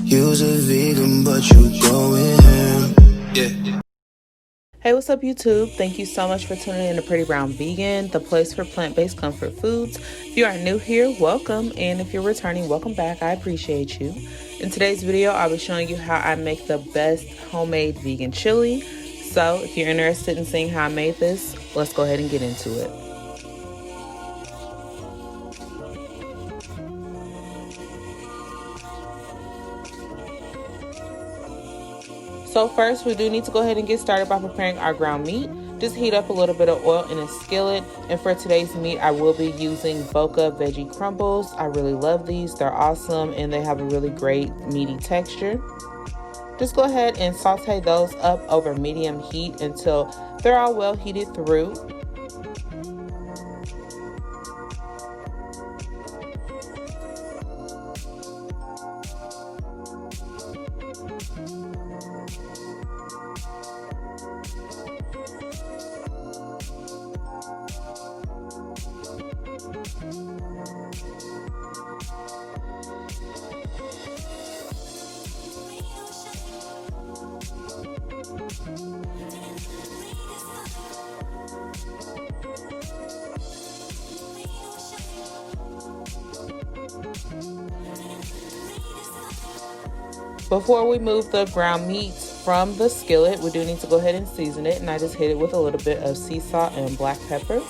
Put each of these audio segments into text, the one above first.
You's a vegan, but you going ham. Yeah. Hey, what's up, YouTube? Thank you so much for tuning in to Pretty Brown Vegan, the place for plant-based comfort foods. If you are new here, welcome, and if you're returning, welcome back. I appreciate you. In today's video, I'll be showing you how I make the best homemade vegan chili. So if you're interested in seeing how I made this, let's go ahead and get into it. So first, we do need to go ahead and get started by preparing our ground meat. Just heat up a little bit of oil in a skillet. And for today's meat, I will be using Boca veggie crumbles. I really love these. They're awesome and they have a really great meaty texture. Just go ahead and saute those up over medium heat until they're all well heated through. Before we move the ground meat from the skillet, we do need to go ahead and season it, and I just hit it with a little bit of sea salt and black pepper.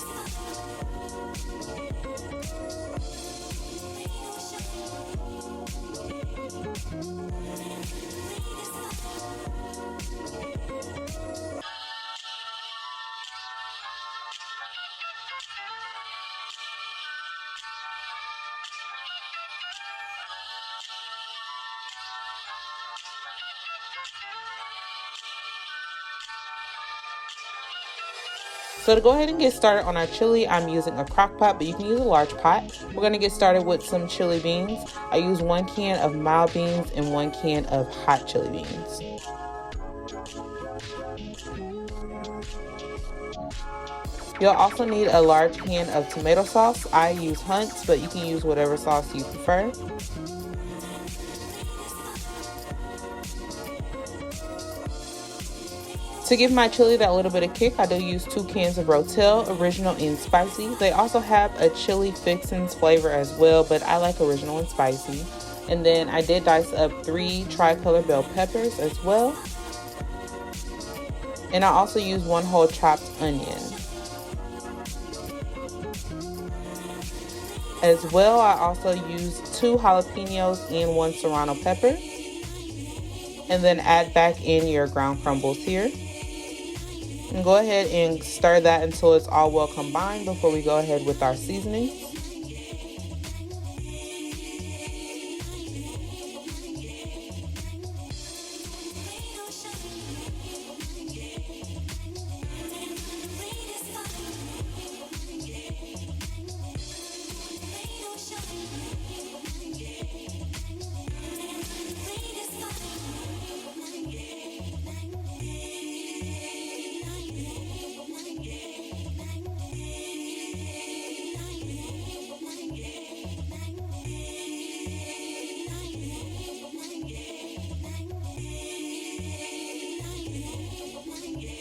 So to go ahead and get started on our chili, I'm using a crock pot, but you can use a large pot. We're going to get started with some chili beans. I use 1 can of mild beans and 1 can of hot chili beans. You'll also need a large can of tomato sauce. I use Hunt's, but you can use whatever sauce you prefer. To give my chili that little bit of kick, I do use 2 cans of Rotel, original and spicy. They also have a chili fixins flavor as well, but I like original and spicy. And then I did dice up 3 tricolor bell peppers as well. And I also use 1 whole chopped onion. As well, I also use 2 jalapenos and 1 serrano pepper. And then add back in your ground crumbles here. And go ahead and stir that until it's all well combined before we go ahead with our seasoning.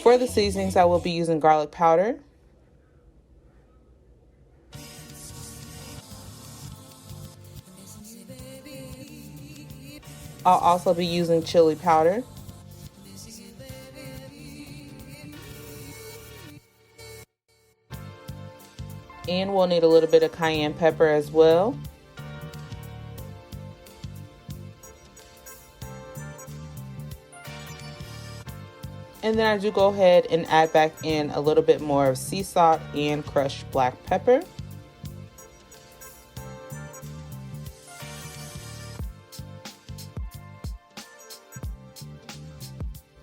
For the seasonings, I will be using garlic powder. I'll also be using chili powder. And we'll need a little bit of cayenne pepper as well. And then I do go ahead and add back in a little bit more of sea salt and crushed black pepper.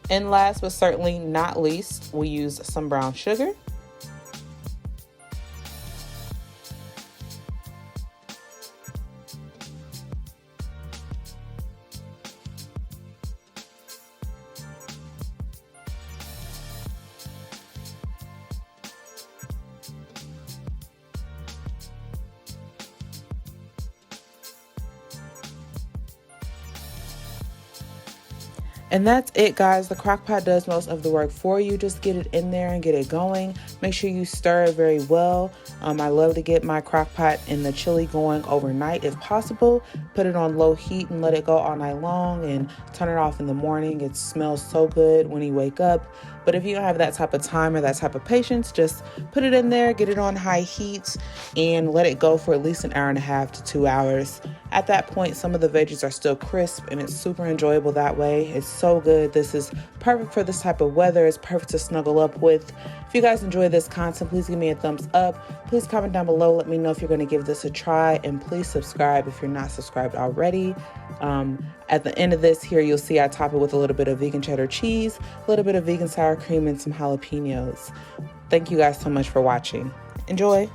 And last but certainly not least, we use some brown sugar. And that's it, guys. The Crockpot does most of the work for you. Just get it in there and get it going. Make sure you stir it very well. I love to get my Crockpot in the chili going overnight if possible. Put it on low heat and let it go all night long and turn it off in the morning. It smells so good when you wake up. But if you don't have that type of time or that type of patience, just put it in there, get it on high heat, and let it go for at least an hour and a half to 2 hours. At that point, some of the veggies are still crisp, and it's super enjoyable that way. It's so good. This is perfect for this type of weather. It's perfect to snuggle up with. If you guys enjoy this content, please give me a thumbs up. Please comment down below. Let me know if you're going to give this a try, and please subscribe if you're not subscribed already. At the end of this here, you'll see I top it with a little bit of vegan cheddar cheese, a little bit of vegan sour cream, and some jalapenos. Thank you guys so much for watching. Enjoy.